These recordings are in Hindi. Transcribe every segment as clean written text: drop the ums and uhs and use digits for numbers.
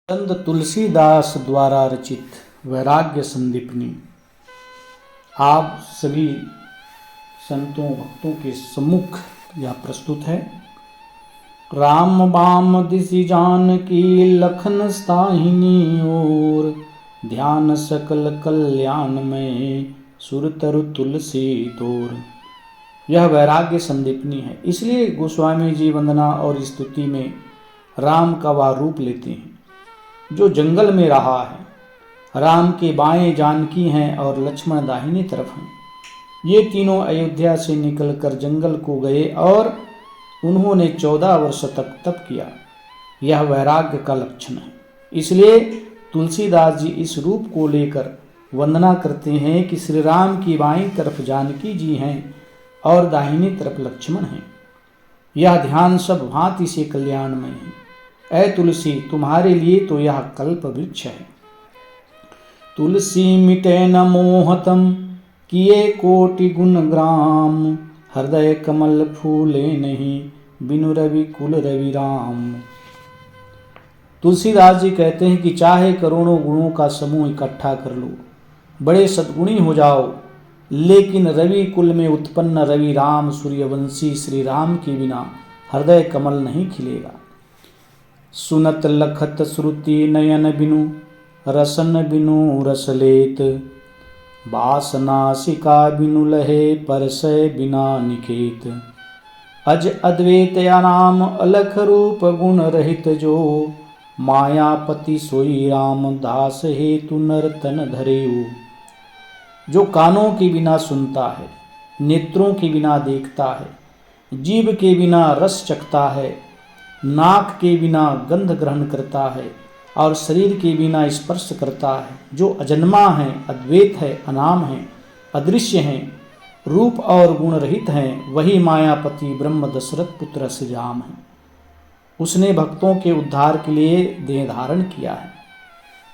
संत तुलसीदास द्वारा रचित वैराग्य संदीपनी आप सभी संतों भक्तों के सम्मुख यह प्रस्तुत है। राम बाम दिसि जानकी लखन स्थाहिनी ओर, ध्यान सकल कल्याण में सुर तरु तुलसी तोर। यह वैराग्य संदीपनी है, इसलिए गोस्वामी जी वंदना और स्तुति में राम का वह रूप लेते हैं जो जंगल में रहा है। राम के बाएं जानकी हैं और लक्ष्मण दाहिनी तरफ हैं। ये तीनों अयोध्या से निकलकर जंगल को गए और उन्होंने 14 वर्ष तक तप किया। यह वैराग्य का लक्षण है। इसलिए तुलसीदास जी इस रूप को लेकर वंदना करते हैं कि श्री राम की बाईं तरफ जानकी जी हैं और दाहिनी तरफ लक्ष्मण हैं। यह ध्यान सब भांति से कल्याणमय है। ऐ तुलसी, तुम्हारे लिए तो यह कल्प वृक्ष है। तुलसी मिटे न मोहतम, किए कोटि गुण ग्राम, हृदय कमल फूले नहीं, बिनु रवि कुल रवि राम। तुलसीदास जी कहते हैं कि चाहे करोड़ों गुणों का समूह इकट्ठा कर लो, बड़े सद्गुणी हो जाओ, लेकिन रवि कुल में उत्पन्न रवि राम सूर्यवंशी श्री राम के बिना हृदय कमल नहीं खिलेगा। सुनत लखत श्रुति नयन बिनु, रसन बिनु रस लेत, बासनासिका बिनु लहे परसय बिना निकेत। अज अद्वैत अनाम अलख रूप गुण रहित जो, मायापति सोई राम दास हेतु नर तन धरेऊ। जो कानों के बिना सुनता है, नेत्रों के बिना देखता है, जीभ के बिना रस चखता है, नाक के बिना गंध ग्रहण करता है और शरीर के बिना स्पर्श करता है, जो अजन्मा है, अद्वैत है, अनाम है, अदृश्य है, रूप और गुण रहित हैं, वही मायापति ब्रह्म दशरथ पुत्र श्री राम है। उसने भक्तों के उद्धार के लिए देह धारण किया है।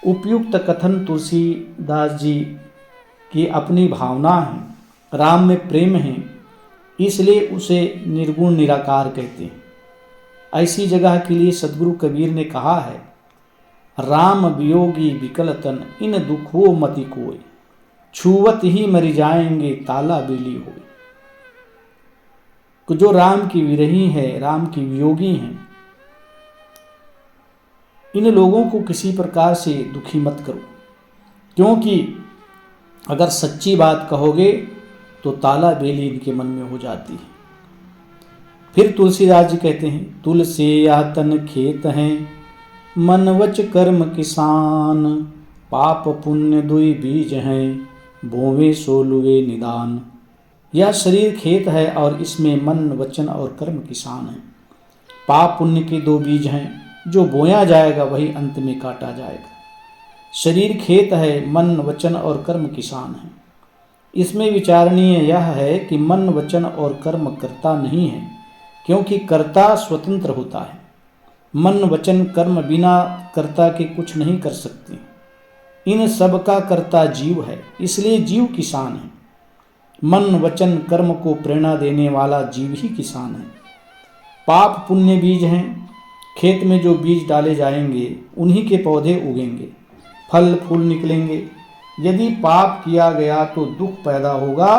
उपयुक्त कथन तुलसीदास जी की अपनी भावना है। राम में प्रेम है, इसलिए उसे निर्गुण निराकार कहते हैं। ऐसी जगह के लिए सदगुरु कबीर ने कहा है, राम वियोगी विकल तन, इन दुखों मति कोय, छुवत ही मर जाएंगे ताला बेली होय। तो जो राम की विरही है, राम की वियोगी हैं, इन लोगों को किसी प्रकार से दुखी मत करो, क्योंकि अगर सच्ची बात कहोगे तो ताला बेली इनके मन में हो जाती है। फिर तुलसीदास जी कहते हैं, तुलसी या तन खेत हैं, मन वच कर्म किसान, पाप पुण्य दुई बीज हैं, बोवे सोलुए निदान। यह शरीर खेत है और इसमें मन वचन और कर्म किसान है। पाप पुण्य के 2 बीज हैं, जो बोया जाएगा वही अंत में काटा जाएगा। शरीर खेत है, मन वचन और कर्म किसान है। इसमें विचारणीय यह है कि मन वचन और कर्म कर्ता नहीं है, क्योंकि कर्ता स्वतंत्र होता है। मन वचन कर्म बिना कर्ता के कुछ नहीं कर सकते। इन सब का कर्ता जीव है, इसलिए जीव किसान है। मन वचन कर्म को प्रेरणा देने वाला जीव ही किसान है। पाप पुण्य बीज हैं। खेत में जो बीज डाले जाएंगे उन्हीं के पौधे उगेंगे, फल फूल निकलेंगे। यदि पाप किया गया तो दुख पैदा होगा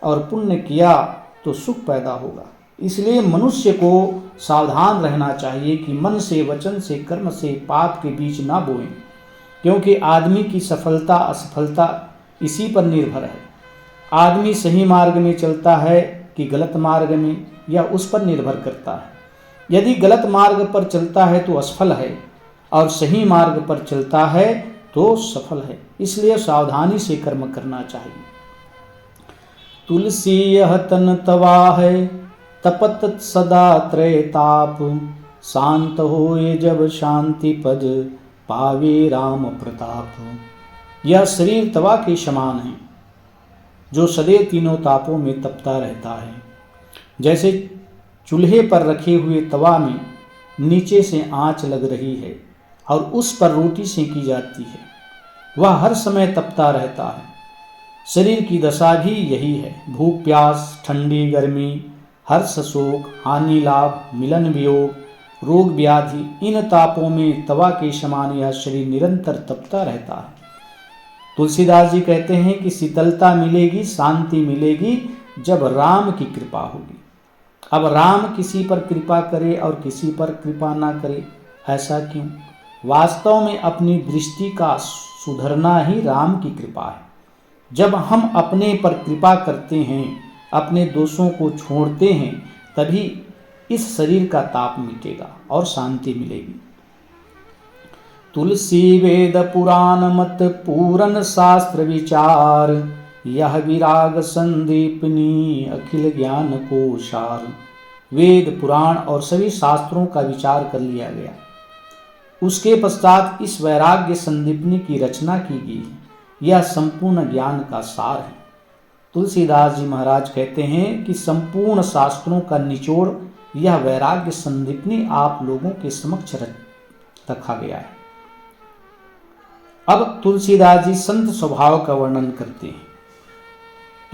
और पुण्य किया तो सुख पैदा होगा। इसलिए मनुष्य को सावधान रहना चाहिए कि मन से वचन से कर्म से पाप के बीच ना बोएं, क्योंकि आदमी की सफलता असफलता इसी पर निर्भर है। आदमी सही मार्ग में चलता है कि गलत मार्ग में, यह उस पर निर्भर करता है। यदि गलत मार्ग पर चलता है तो असफल है और सही मार्ग पर चलता है तो सफल है। इसलिए सावधानी से कर्म करना चाहिए। तुलसी यह तन तवा है, तपत सदा त्रय ताप, शांत होए जब शांति पद, पावे राम प्रताप। यह शरीर तवा के समान है, जो सदैव तीनों तापों में तपता रहता है। जैसे चूल्हे पर रखे हुए तवा में नीचे से आंच लग रही है और उस पर रोटी सेंकी जाती है, वह हर समय तपता रहता है। शरीर की दशा भी यही है। भूख प्यास, ठंडी गर्मी, हर्ष शोक, हानि लाभ, मिलन वियोग, रोग व्याधि, इन तापों में तवा के समान यह शरीर निरंतर तपता रहता है। तुलसीदास जी कहते हैं कि शीतलता मिलेगी, शांति मिलेगी जब राम की कृपा होगी। अब राम किसी पर कृपा करे और किसी पर कृपा ना करे, ऐसा क्यों? वास्तव में अपनी दृष्टि का सुधरना ही राम की कृपा है। जब हम अपने पर कृपा करते हैं, अपने दोषों को छोड़ते हैं, तभी इस शरीर का ताप मिटेगा और शांति मिलेगी। तुलसी वेद पुराण मत पूरन शास्त्र विचार, यह विराग संदीपनी अखिल ज्ञान को सार। वेद पुराण और सभी शास्त्रों का विचार कर लिया गया, उसके पश्चात इस वैराग्य संदीपनी की रचना की गई। यह संपूर्ण ज्ञान का सार है। तुलसीदास जी महाराज कहते हैं कि संपूर्ण शास्त्रों का निचोड़ यह वैराग्य संदीपनी आप लोगों के समक्ष रखा गया है। अब तुलसीदास जी संत स्वभाव का वर्णन करते हैं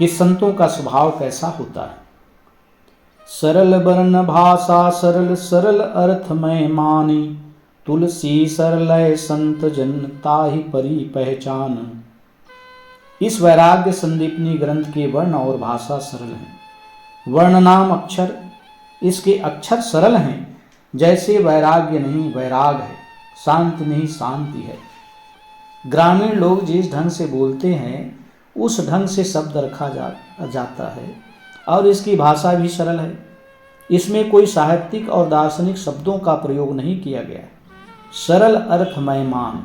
कि संतों का स्वभाव कैसा होता है। सरल वर्ण भाषा सरल सरल अर्थमय मानी, तुलसी सरलय संत जन ताहि परी पहचान। इस वैराग्य संदीपनी ग्रंथ के वर्ण और भाषा सरल हैं। वर्ण नाम अक्षर, इसके अक्षर सरल हैं। जैसे वैराग्य नहीं वैराग है, शांति नहीं शांति है। ग्रामीण लोग जिस ढंग से बोलते हैं उस ढंग से शब्द रखा जाता है और इसकी भाषा भी सरल है। इसमें कोई साहित्यिक और दार्शनिक शब्दों का प्रयोग नहीं किया गया। सरल अर्थमय मान,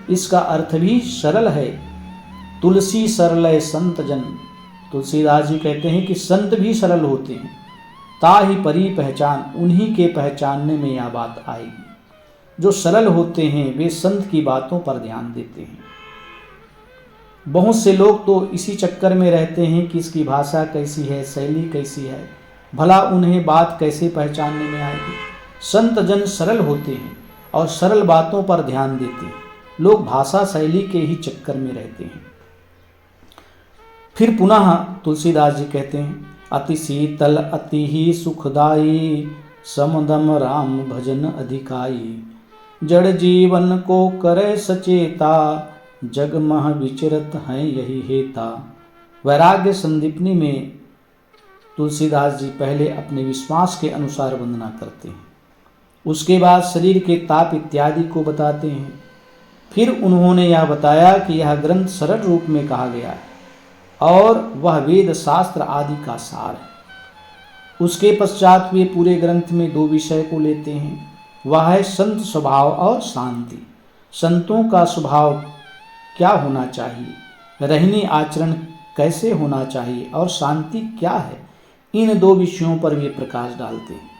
इसका अर्थ भी सरल है। तुलसी सरलय संत जन, तुलसीदास जी कहते हैं कि संत भी सरल होते हैं। ताहि परी पहचान, उन्हीं के पहचानने में यह बात आएगी। जो सरल होते हैं वे संत की बातों पर ध्यान देते हैं। बहुत से लोग तो इसी चक्कर में रहते हैं कि इसकी भाषा कैसी है, शैली कैसी है, भला उन्हें बात कैसे पहचानने में आएगी। संत जन सरल होते हैं और सरल बातों पर ध्यान देते हैं। लोग भाषा शैली के ही चक्कर में रहते हैं। फिर पुनः तुलसीदास जी कहते हैं, अति शीतल अति ही सुखदाई, समदम राम भजन अधिकाई। जड़ जीवन को करे सचेता, जग मह विचरत हैं यही हेता। वैराग्य संदीपनी में तुलसीदास जी पहले अपने विश्वास के अनुसार वंदना करते हैं, उसके बाद शरीर के ताप इत्यादि को बताते हैं। फिर उन्होंने यह बताया कि यह ग्रंथ सरल रूप में कहा गया है और वह वेद शास्त्र आदि का सार है। उसके पश्चात वे पूरे ग्रंथ में दो विषय को लेते हैं, वह है संत स्वभाव और शांति। संतों का स्वभाव क्या होना चाहिए, रहनी आचरण कैसे होना चाहिए और शांति क्या है, इन दो विषयों पर वे प्रकाश डालते हैं।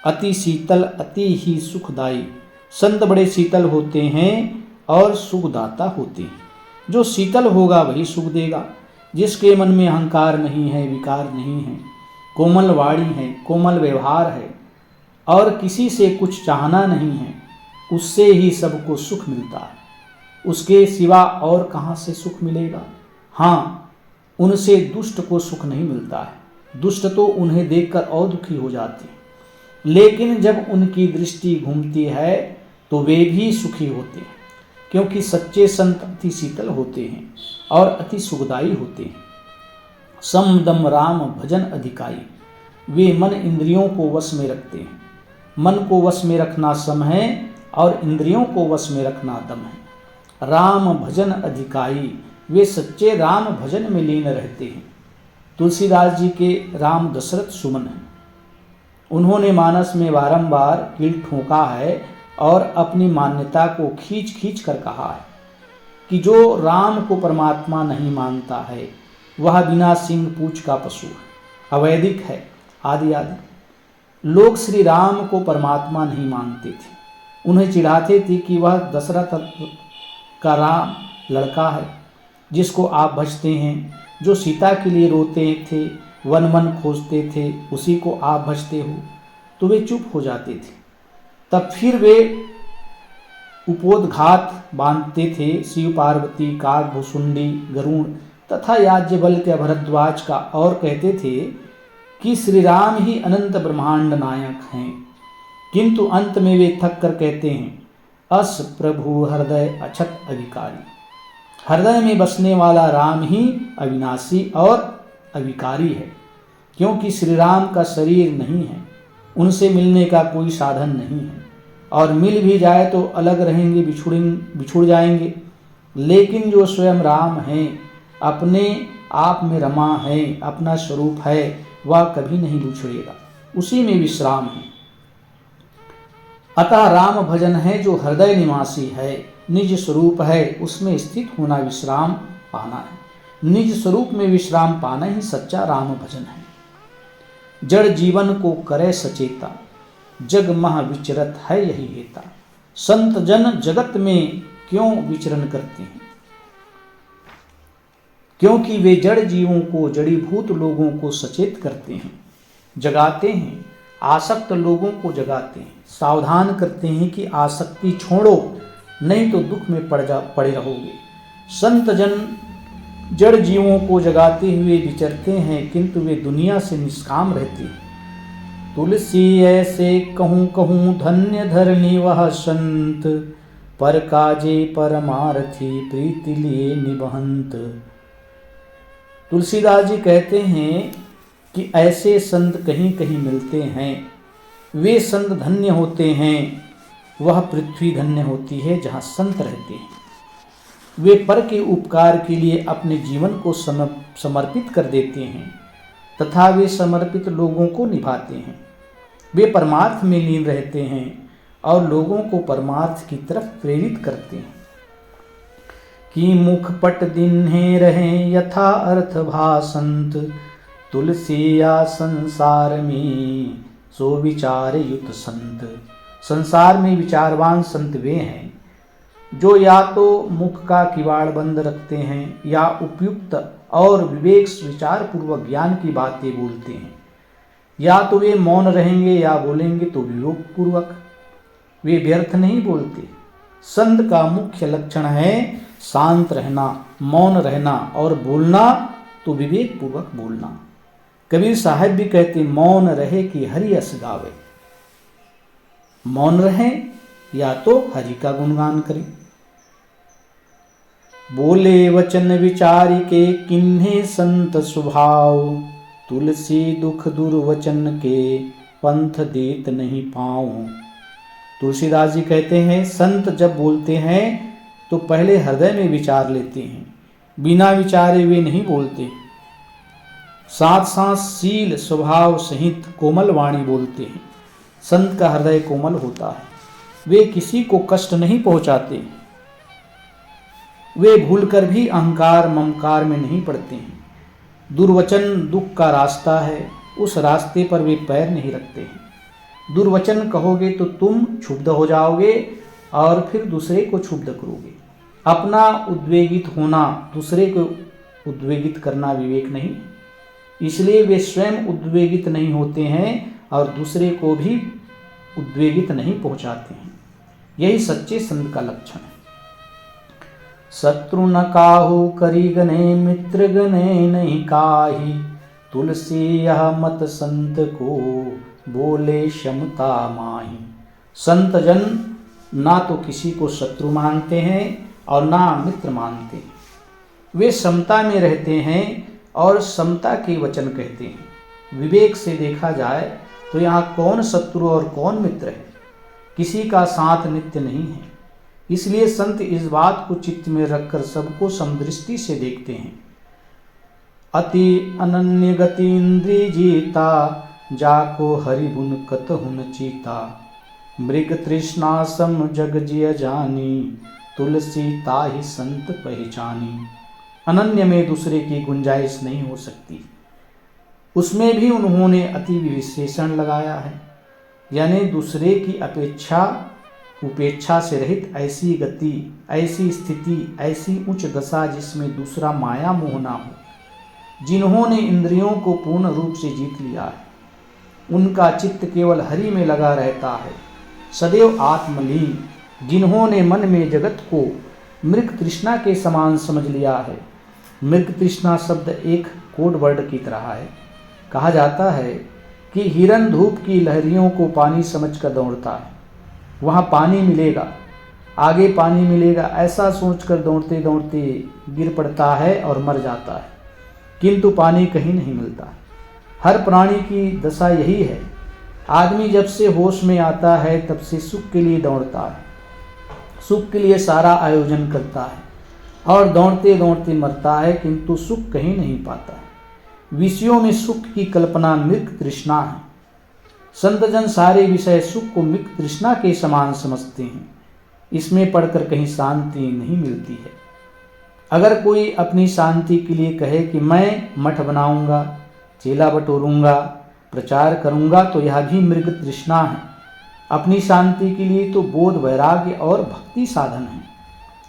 अति शीतल अति ही सुखदायी, संत बड़े शीतल होते हैं और सुखदाता होते हैं। जो शीतल होगा वही सुख देगा। जिसके मन में अहंकार नहीं है, विकार नहीं है, कोमल वाणी है, कोमल व्यवहार है और किसी से कुछ चाहना नहीं है, उससे ही सबको सुख मिलता है। उसके सिवा और कहाँ से सुख मिलेगा? हाँ, उनसे दुष्ट को सुख नहीं मिलता है। दुष्ट तो उन्हें देखकर और दुखी हो जाते हैं, लेकिन जब उनकी दृष्टि घूमती है तो वे भी सुखी होते हैं, क्योंकि सच्चे संत अति शीतल होते हैं और अति सुखदायी होते हैं। समदम राम भजन अधिकाई, वे मन इंद्रियों को वश में रखते हैं। मन को वश में रखना सम है और इंद्रियों को वश में रखना दम है। राम भजन अधिकाई, वे सच्चे राम भजन में लीन रहते हैं। तुलसीदास जी के राम दशरथ सुमन हैं। उन्होंने मानस में बारंबार कील ठोका है और अपनी मान्यता को खींच खींच कर कहा है कि जो राम को परमात्मा नहीं मानता है वह बिना सिंह पूंछ का पशु है, अवैदिक है, आदि आदि। लोग श्री राम को परमात्मा नहीं मानते थे। उन्हें चिढ़ाते थे कि वह दशरथ का राम लड़का है जिसको आप भजते हैं, जो सीता के लिए रोते थे, वन वन खोजते थे, उसी को आप भजते हो। तो वे चुप हो जाते थे। तब फिर वे उपोद्घात बांधते थे शिव पार्वती, काग भुसुंडी, गरुण तथा याज्ञवल्क्य भरद्वाज का, और कहते थे कि श्री राम ही अनंत ब्रह्मांड नायक हैं। किंतु अंत में वे थक कर कहते हैं, अस प्रभु हृदय अछत अविकारी। हृदय में बसने वाला राम ही अविनाशी और अविकारी है, क्योंकि श्री राम का शरीर नहीं है, उनसे मिलने का कोई साधन नहीं है, और मिल भी जाए तो अलग रहेंगे, बिछुड़ जाएंगे। लेकिन जो स्वयं राम हैं, अपने आप में रमा है, अपना स्वरूप है, वह कभी नहीं बिछड़ेगा, उसी में विश्राम है। अतः राम भजन है जो हृदय निवासी है, निज स्वरूप है, उसमें स्थित होना विश्राम पाना है। निज स्वरूप में विश्राम पाना ही सच्चा राम भजन है। जड़ जीवन को करे सचेता, जग मह विचरत है यही हेता। संत जन जगत में क्यों विचरण करते हैं? क्योंकि वे जड़ जीवों को, जड़ीभूत लोगों को सचेत करते हैं, जगाते हैं, आसक्त लोगों को जगाते हैं, सावधान करते हैं कि आसक्ति छोड़ो, नहीं तो दुख में पड़े रहोगे। संत जन जड़ जीवों को जगाते हुए विचरते हैं, किंतु वे दुनिया से निष्काम रहते हैं। तुलसी ऐसे कहूँ कहूँ धन्य धरनी वह संत, पर काजे परमार्थी प्रीति लिए निबहंत। तुलसीदास जी कहते हैं कि ऐसे संत कहीं कहीं मिलते हैं। वे संत धन्य होते हैं, वह पृथ्वी धन्य होती है जहाँ संत रहते हैं। वे पर के उपकार के लिए अपने जीवन को समर्पित कर देते हैं तथा वे समर्पित लोगों को निभाते हैं। वे परमार्थ में लीन रहते हैं और लोगों को परमार्थ की तरफ प्रेरित करते हैं। कि मुख पट दिन्हे रहें यथा अर्थ भासंत, तुलसी या संसार में सो विचार युत संत। संसार में विचारवान संत वे हैं जो या तो मुख का किवाड़ बंद रखते हैं या उपयुक्त और विवेक विचार पूर्वक ज्ञान की बातें बोलते हैं। या तो वे मौन रहेंगे या बोलेंगे तो विवेक पूर्वक, वे व्यर्थ नहीं बोलते। संत का मुख्य लक्षण है शांत रहना, मौन रहना और बोलना तो विवेक पूर्वक बोलना। कबीर साहब भी कहते, मौन रहे कि हरि यश गावे। मौन रहे या तो हरि का गुणगान करें। बोले वचन विचार के किन्हे संत स्वभाव, तुलसी दुख दुर्वचन के पंथ देत नहीं पाऊं। तुलसीदास जी कहते हैं, संत जब बोलते हैं तो पहले हृदय में विचार लेते हैं, बिना विचारे वे नहीं बोलते। साथ साथ शील स्वभाव सहित कोमल वाणी बोलते हैं। संत का हृदय कोमल होता है, वे किसी को कष्ट नहीं पहुंचाते। वे भूलकर भी अहंकार ममकार में नहीं पड़ते हैं। दुर्वचन दुख का रास्ता है, उस रास्ते पर वे पैर नहीं रखते हैं। दुर्वचन कहोगे तो तुम क्षुब्ध हो जाओगे और फिर दूसरे को क्षुब्ध करोगे। अपना उद्वेगित होना, दूसरे को उद्वेगित करना विवेक नहीं। इसलिए वे स्वयं उद्वेगित नहीं होते हैं और दूसरे को भी उद्वेगित नहीं पहुंचाते हैं। यही सच्चे संत का लक्षण है। शत्रु न काहू करी गने, मित्र गने नहीं काहि, तुलसी यह मत संत को बोले क्षमता माही। संत जन ना तो किसी को शत्रु मानते हैं और ना मित्र मानते हैं। वे समता में रहते हैं और समता के वचन कहते हैं। विवेक से देखा जाए तो यहाँ कौन शत्रु और कौन मित्र है? किसी का साथ नित्य नहीं है। इसलिए संत इस बात को चित्त में रखकर सबको समदृष्टि से देखते हैं। अति अनन्य गति इंद्री जीता, जाको हरि गुण कतहुन चीता। मृग तृष्णा सम जग जिय जानी, तुलसी ताहि संत पहचानी। अनन्य में दूसरे की गुंजाइश नहीं हो सकती। उसमें भी उन्होंने अति विशेषण लगाया है, यानी दूसरे की उपेक्षा से रहित ऐसी गति, ऐसी स्थिति, ऐसी उच्च दशा जिसमें दूसरा माया मोह ना हो। जिन्होंने इंद्रियों को पूर्ण रूप से जीत लिया है, उनका चित्त केवल हरि में लगा रहता है, सदैव आत्मलीन। जिन्होंने मन में जगत को मृग तृष्णा के समान समझ लिया है। मृग तृष्णा शब्द एक कोड वर्ड की तरह है। कहा जाता है कि कि हिरन धूप की लहरियों को पानी समझकर दौड़ता है। वहाँ पानी मिलेगा, आगे पानी मिलेगा, ऐसा सोचकर दौड़ते दौड़ते गिर पड़ता है और मर जाता है, किंतु पानी कहीं नहीं मिलता। हर प्राणी की दशा यही है। आदमी जब से होश में आता है तब से सुख के लिए दौड़ता है, सुख के लिए सारा आयोजन करता है और दौड़ते दौड़ते मरता है, किंतु सुख कहीं नहीं पाता है। विषयों में सुख की कल्पना मृग तृष्णा है। संतजन सारे विषय सुख को मृग तृष्णा के समान समझते हैं। इसमें पढ़कर कहीं शांति नहीं मिलती है। अगर कोई अपनी शांति के लिए कहे कि मैं मठ बनाऊंगा, चेला बटोरूंगा, प्रचार करूंगा, तो यह भी मृग तृष्णा है। अपनी शांति के लिए तो बोध, वैराग्य और भक्ति साधन है।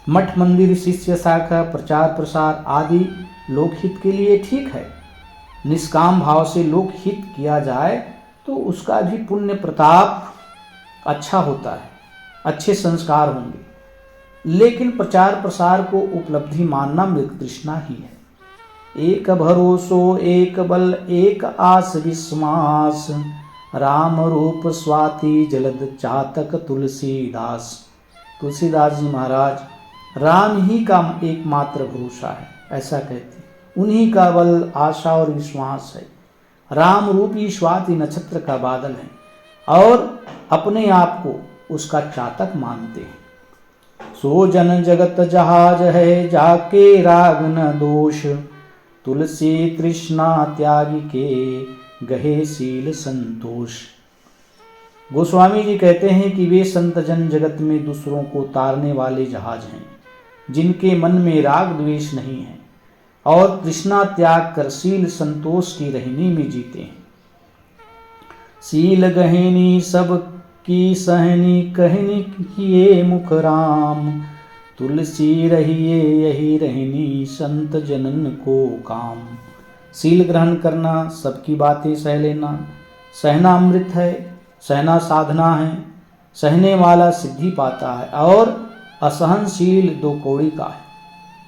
मठ, मंदिर, शिष्य शाखा, प्रचार प्रसार आदि लोकहित के लिए ठीक है। निष्काम भाव से लोकहित किया जाए तो उसका भी पुण्य प्रताप अच्छा होता है, अच्छे संस्कार होंगे। लेकिन प्रचार प्रसार को उपलब्धि मानना मृग तृष्णा ही है। एक भरोसो एक बल एक आस विश्वास, राम रूप स्वाति जलद चातक तुलसीदास। तुलसीदास जी महाराज राम ही का एकमात्र भरोसा है, ऐसा कहते। उन्हीं का बल, आशा और विश्वास है। राम रूपी स्वाति नक्षत्र का बादल है और अपने आप को उसका चातक मानते हैं। सो जन जगत जहाज है, जाके राग न दोष, तुलसी तृष्णा त्यागी के गहे सील संतोष। गोस्वामी जी कहते हैं कि वे संत जन जगत में दूसरों को तारने वाले जहाज हैं, जिनके मन में राग द्वेष नहीं है और तृष्णा त्याग कर शील संतोष की रहनी में जीते हैं। शील गहनी सब की सहनी, कहनी किए मुख राम, तुलसी रहिए यही रहनी, संत जनन को काम। शील ग्रहण करना, सबकी बातें सह लेना, सहना अमृत है, सहना साधना है। सहने वाला सिद्धि पाता है और असहनशील दो कौड़ी का है।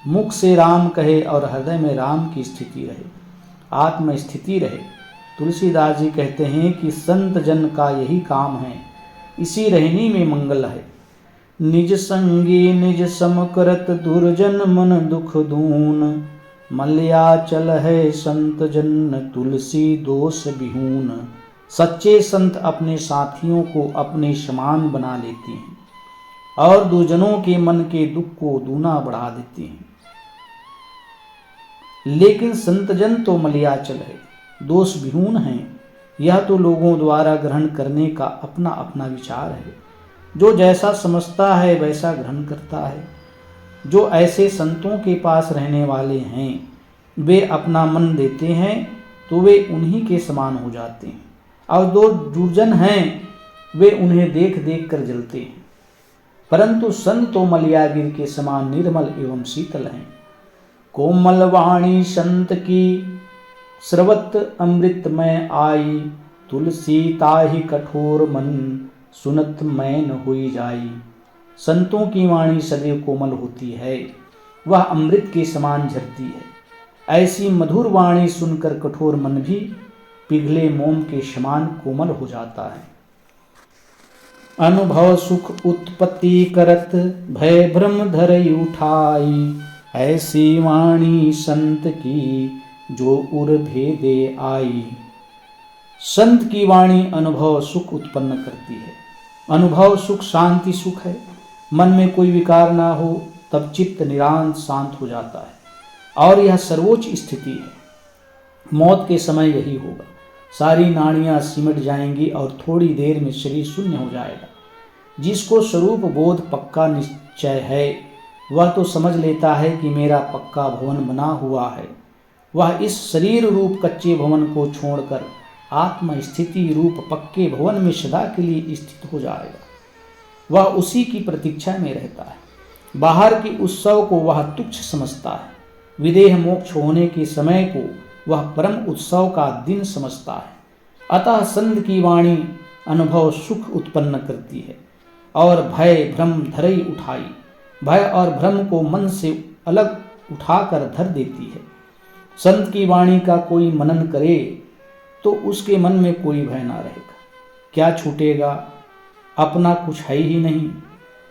मुख से राम कहे और हृदय में राम की स्थिति रहे, आत्म स्थिति रहे। तुलसीदास जी कहते हैं कि संत जन का यही काम है, इसी रहनी में मंगल है। निज संगी निज सम करत, दुर्जन मन दुख दून, मलयाचल है संत जन तुलसी दोष विहून। सच्चे संत अपने साथियों को अपने समान बना लेते हैं और दुर्जनों के मन के दुख को दूना बढ़ा देते हैं। लेकिन संतजन तो मलयाचल है, दोष विहून है। यह तो लोगों द्वारा ग्रहण करने का अपना अपना विचार है। जो जैसा समझता है वैसा ग्रहण करता है। जो ऐसे संतों के पास रहने वाले हैं वे अपना मन देते हैं तो वे उन्हीं के समान हो जाते हैं, और जो दुर्जन हैं वे उन्हें देख देख कर जलते हैं। परंतु संत तो मलयागिर के समान निर्मल एवं शीतल हैं। कोमल वाणी संत की स्रवत अमृत में आई, तुलसी ताहि कठोर मन सुनत मैन हुई जाई। संतों की वाणी सदैव कोमल होती है, वह अमृत के समान झरती है। ऐसी मधुर वाणी सुनकर कठोर मन भी पिघले मोम के समान कोमल हो जाता है। अनुभव सुख उत्पत्ति करत, भय भ्रम धरई उठाई, ऐसी वाणी संत की जो उर भेदे आई। संत की वाणी अनुभव सुख उत्पन्न करती है। अनुभव सुख शांति सुख है। मन में कोई विकार ना हो तब चित्त निरांत शांत हो जाता है और यह सर्वोच्च स्थिति है। मौत के समय यही होगा। सारी नाड़ियां सिमट जाएंगी और थोड़ी देर में शरीर शून्य हो जाएगा। जिसको स्वरूप बोध पक्का निश्चय है वह तो समझ लेता है कि मेरा पक्का भवन बना हुआ है। वह इस शरीर रूप कच्चे भवन को छोड़कर आत्म स्थिति रूप पक्के भवन में सदा के लिए स्थित हो जाएगा। वह उसी की प्रतीक्षा में रहता है। बाहर के उत्सव को वह तुच्छ समझता है। विदेह मोक्ष होने के समय को वह परम उत्सव का दिन समझता है। अतः संत की वाणी अनुभव सुख उत्पन्न करती है और भय भ्रम धरई उठाई। भय और भ्रम को मन से अलग उठाकर धर देती है। संत की वाणी का कोई मनन करे तो उसके मन में कोई भय ना रहेगा। क्या छूटेगा? अपना कुछ है ही नहीं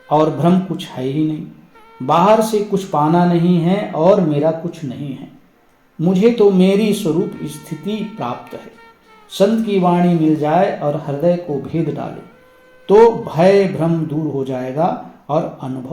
और भ्रम कुछ है ही नहीं। बाहर से कुछ पाना नहीं है और मेरा कुछ नहीं है। मुझे तो मेरी स्वरूप स्थिति प्राप्त है। संत की वाणी मिल जाए और हृदय को भेद डाले तो भय भ्रम दूर हो जाएगा और अनुभव